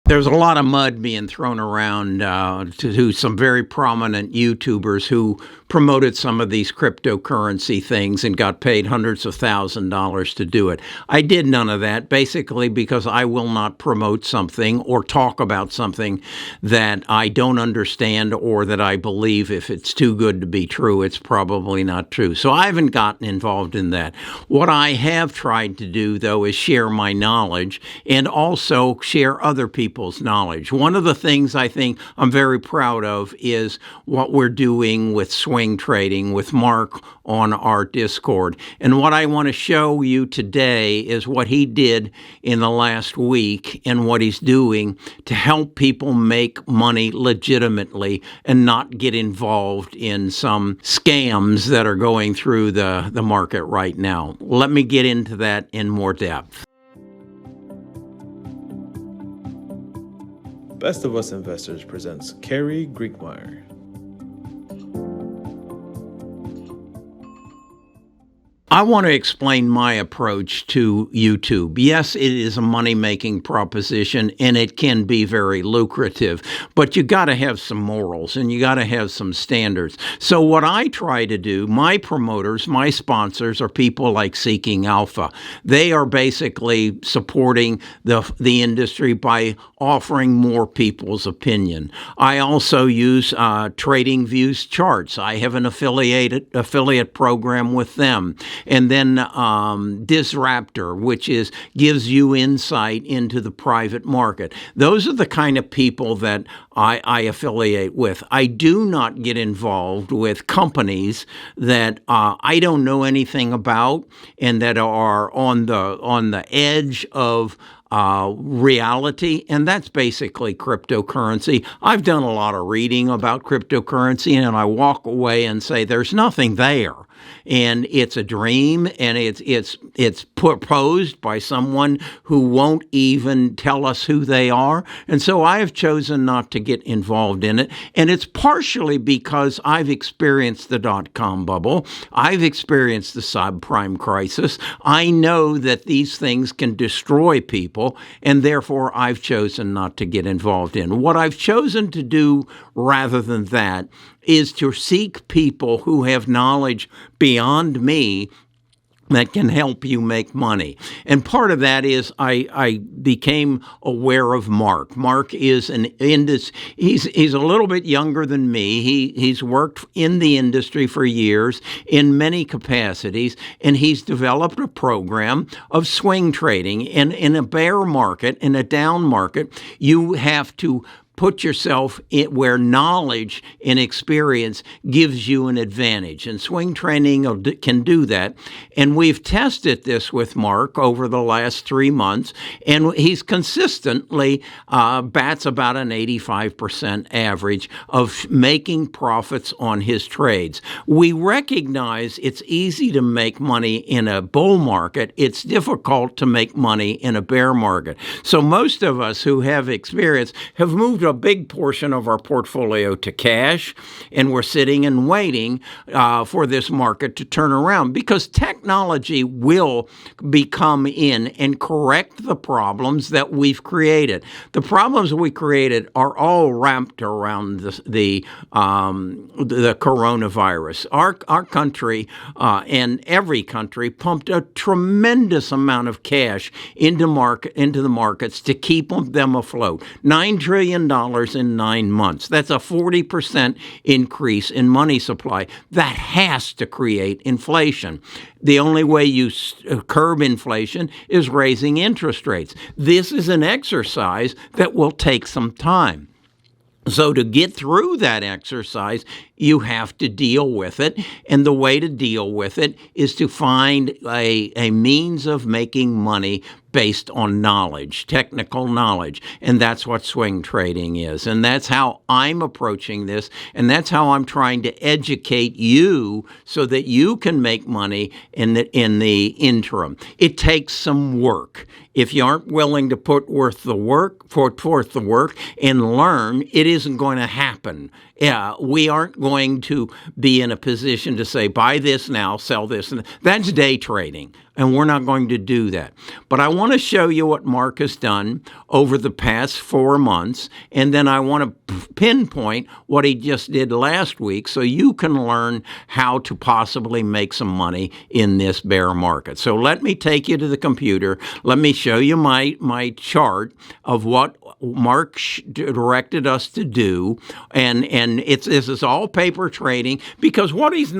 There's a lot of mud being thrown around to some very prominent YouTubers who promoted some of these cryptocurrency things and got paid hundreds of $1,000s to do it. I did none of that, basically because I will not promote something or talk about something that I don't understand or that I believe if it's too good to be true, it's probably not true. So I haven't gotten involved in that. What I have tried to do, though, is share my knowledge and also share other people's knowledge. One of the things I think I'm very proud of is what we're doing with swing trading with Mark on our Discord. And what I want to show you today is what he did in the last week and what he's doing to help people make money legitimately and not get involved in some scams that are going through the market right now. Let me get into that in more depth. Best of Us Investors presents Carrie Griegmeyer. I want to explain my approach to YouTube. Yes, it is a money-making proposition, and it can be very lucrative, but you got to have some morals, and you got to have some standards. So what I try to do, my promoters, my sponsors are people like Seeking Alpha. They are basically supporting the industry by offering more people's opinion. I also use Trading Views charts. I have an affiliate program with them. And then Dizraptor, which gives you insight into the private market. Those are the kind of people that I affiliate with. I do not get involved with companies that I don't know anything about and that are on the edge of reality, and that's basically cryptocurrency. I've done a lot of reading about cryptocurrency, and I walk away and say there's nothing there. And it's a dream, and it's proposed by someone who won't even tell us who they are. And so I have chosen not to get involved in it. And it's partially because I've experienced the dot-com bubble. I've experienced the subprime crisis. I know that these things can destroy people, and therefore I've chosen not to get involved in. What I've chosen to do rather than that is to seek people who have knowledge beyond me that can help you make money. And part of that is I became aware of Mark. Mark is he's a little bit younger than me. He's worked in the industry for years in many capacities, and he's developed a program of swing trading. And in a bear market, in a down market, you have to put yourself in where knowledge and experience gives you an advantage. And swing trading can do that. And we've tested this with Mark over the last 3 months, and he's consistently bats about an 85% average of making profits on his trades. We recognize it's easy to make money in a bull market. It's difficult to make money in a bear market. So most of us who have experience have moved a big portion of our portfolio to cash, and we're sitting and waiting for this market to turn around because technology will come in and correct the problems that we've created. The problems we created are all wrapped around the coronavirus. Our country and every country pumped a tremendous amount of cash into the markets to keep them afloat. $9 trillion in 9 months. That's a 40% increase in money supply. That has to create inflation. The only way you curb inflation is raising interest rates. This is an exercise that will take some time. So to get through that exercise, you have to deal with it. And the way to deal with it is to find a means of making money based on knowledge, technical knowledge. And that's what swing trading is. And that's how I'm approaching this. And that's how I'm trying to educate you so that you can make money in the interim. It takes some work. If you aren't willing to put forth the work and learn, it isn't going to happen. Yeah, we aren't going to be in a position to say, buy this now, sell this. And that's day trading, and we're not going to do that. But I want to show you what Mark has done over the past 4 months, and then I want to pinpoint what he just did last week so you can learn how to possibly make some money in this bear market. So let me take you to the computer. Let me show you my chart of what Mark directed us to do, and this is all paper trading, because what he's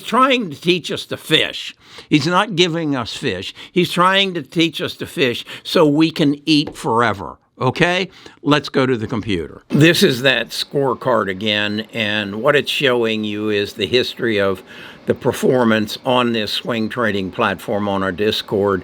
trying to teach us to fish. He's not giving us fish. He's trying to teach us to fish so we can eat forever. Okay, let's go to the computer. This is that scorecard again, and what it's showing you is the history of the performance on this swing trading platform on our Discord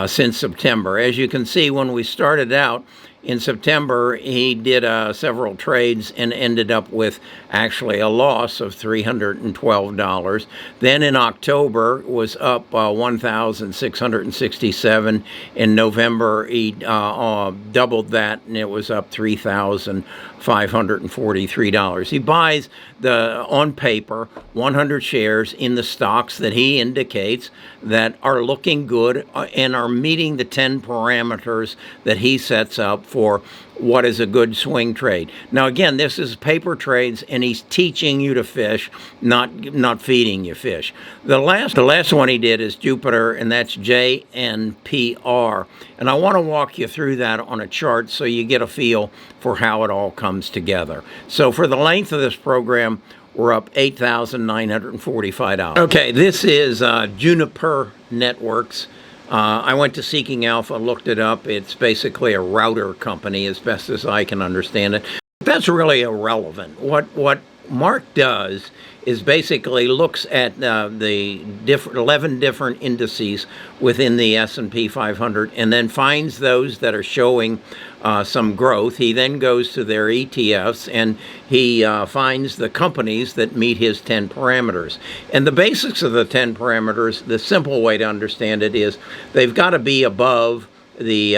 since September. As you can see, when we started out in September, he did several trades and ended up with actually a loss of $312. Then in October was up $1,667. In November, he doubled that, and it was up $3,543. He buys on paper 100 shares in the stocks that he indicates that are looking good and are meeting the 10 parameters that he sets up for what is a good swing trade. Now, again, this is paper trades, and he's teaching you to fish, not feeding you fish. The last one he did is Jupiter, and that's JNPR. And I want to walk you through that on a chart so you get a feel for how it all comes together. So for the length of this program, we're up $8,945. Okay, this is Juniper Networks. I went to Seeking Alpha, looked it up. It's basically a router company, as best as I can understand it. That's really irrelevant. What Mark does is basically looks at the 11 different indices within the S&P 500 and then finds those that are showing some growth. He then goes to their ETFs and he finds the companies that meet his 10 parameters. And the basics of the 10 parameters, the simple way to understand it is they've got to be above the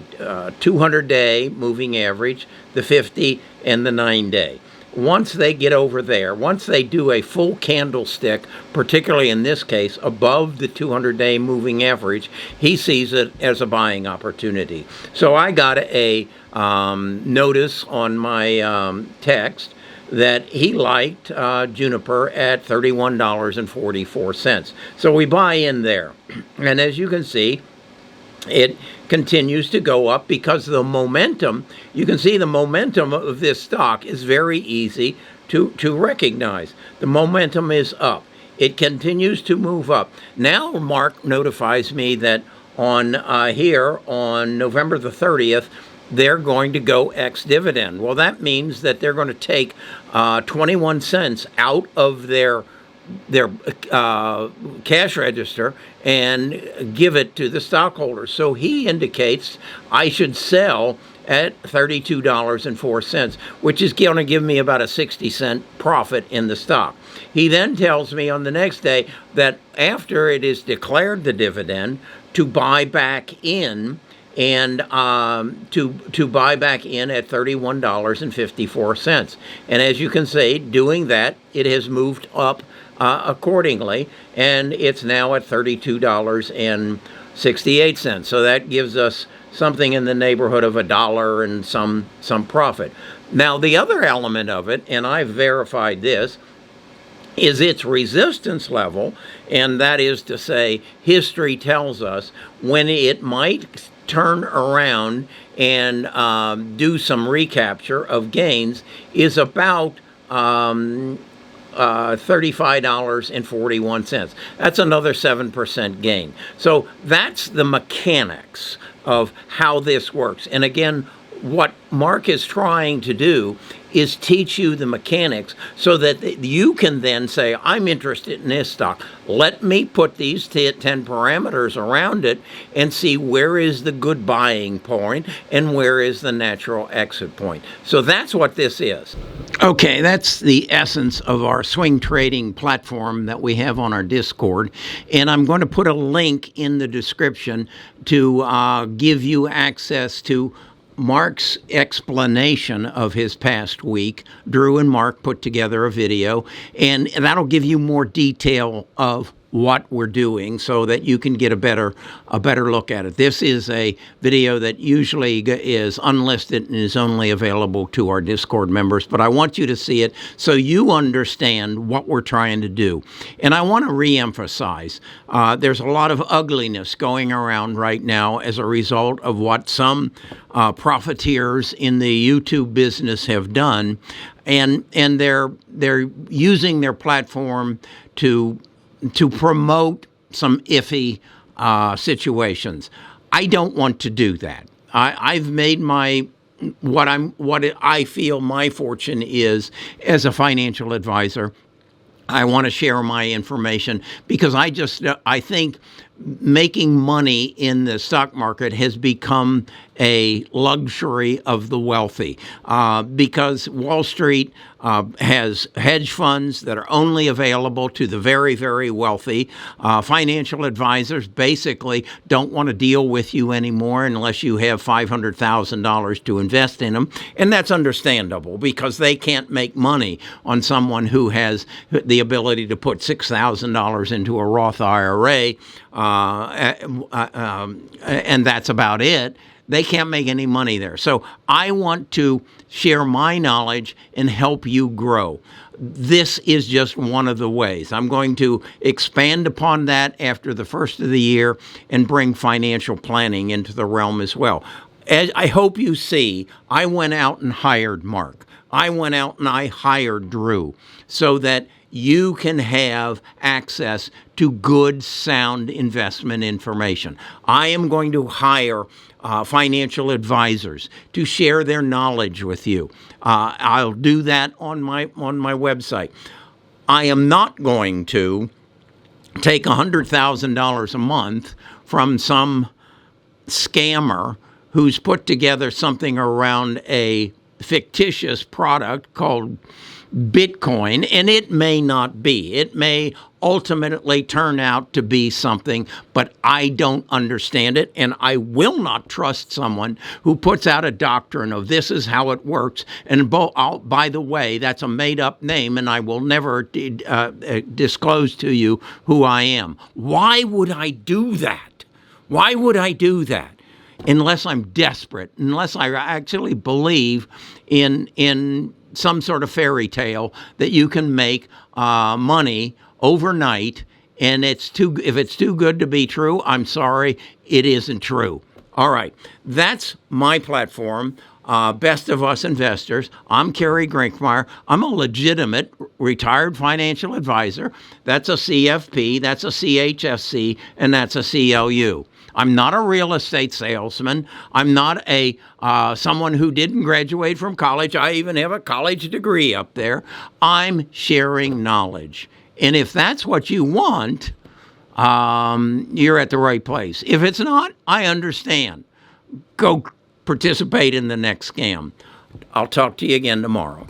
200-day moving average, the 50, and the 9-day. Once they get over there, once they do a full candlestick, particularly in this case, above the 200-day moving average, he sees it as a buying opportunity. So I got a notice on my text that he liked Juniper at $31.44. So we buy in there. And as you can see, it continues to go up because the momentum, you can see the momentum of this stock is very easy to recognize. The momentum is up. It continues to move up. Now Mark notifies me that on here on November the 30th, they're going to go ex-dividend. Well, that means that they're going to take 21 cents out of their cash register and give it to the stockholders. So he indicates I should sell at $32.04, which is going to give me about a 60-cent profit in the stock. He then tells me on the next day that after it is declared the dividend, to buy back in and to buy back in at $31.54. And as you can see, doing that, it has moved up accordingly, and it's now at $32.68. So that gives us something in the neighborhood of $1 and some profit. Now, the other element of it, and I've verified this, is its resistance level, and that is to say, history tells us when it might turn around and do some recapture of gains is about $35.41. That's another 7% gain. So that's the mechanics of how this works. And again, what Mark is trying to do is teach you the mechanics so that you can then say, I'm interested in this stock. Let me put these 10 parameters around it and see where is the good buying point and where is the natural exit point. So that's what this is. Okay, that's the essence of our swing trading platform that we have on our Discord. And I'm going to put a link in the description to give you access to Mark's explanation of his past week. Drew and Mark put together a video, and that'll give you more detail of what we're doing so that you can get a better look at it. This is a video that usually is unlisted and is only available to our Discord members, but I want you to see it so you understand what we're trying to do. And I want to reemphasize, there's a lot of ugliness going around right now as a result of what some profiteers in the YouTube business have done, and they're using their platform to promote some iffy situations. I don't want to do that. I've made what I feel my fortune is as a financial advisor. I want to share my information because I think making money in the stock market has become a luxury of the wealthy because Wall Street has hedge funds that are only available to the very, very wealthy. Financial advisors basically don't want to deal with you anymore unless you have $500,000 to invest in them. And that's understandable because they can't make money on someone who has the ability to put $6,000 into a Roth IRA, and that's about it. They can't make any money there. So I want to share my knowledge and help you grow. This is just one of the ways. I'm going to expand upon that after the first of the year and bring financial planning into the realm as well. As I hope you see, I went out and hired Mark. I went out and I hired Drew so that you can have access to good, sound investment information. I am going to hire financial advisors to share their knowledge with you. I'll do that on my website. I am not going to take $100,000 a month from some scammer who's put together something around a fictitious product called Bitcoin, and it may not be. It may ultimately turn out to be something, but I don't understand it, and I will not trust someone who puts out a doctrine of this is how it works. And by the way, that's a made-up name, and I will never disclose to you who I am. Why would I do that? Why would I do that? Unless I'm desperate, unless I actually believe in some sort of fairy tale that you can make money overnight, and if it's too good to be true, I'm sorry, it isn't true. All right, that's my platform. Best of Us Investors. I'm Kerry Grinkmeyer. I'm a legitimate retired financial advisor. That's a CFP, that's a CHSC, and that's a CLU. I'm not a real estate salesman. I'm not someone who didn't graduate from college. I even have a college degree up there. I'm sharing knowledge. And if that's what you want, you're at the right place. If it's not, I understand. Go participate in the next scam. I'll talk to you again tomorrow.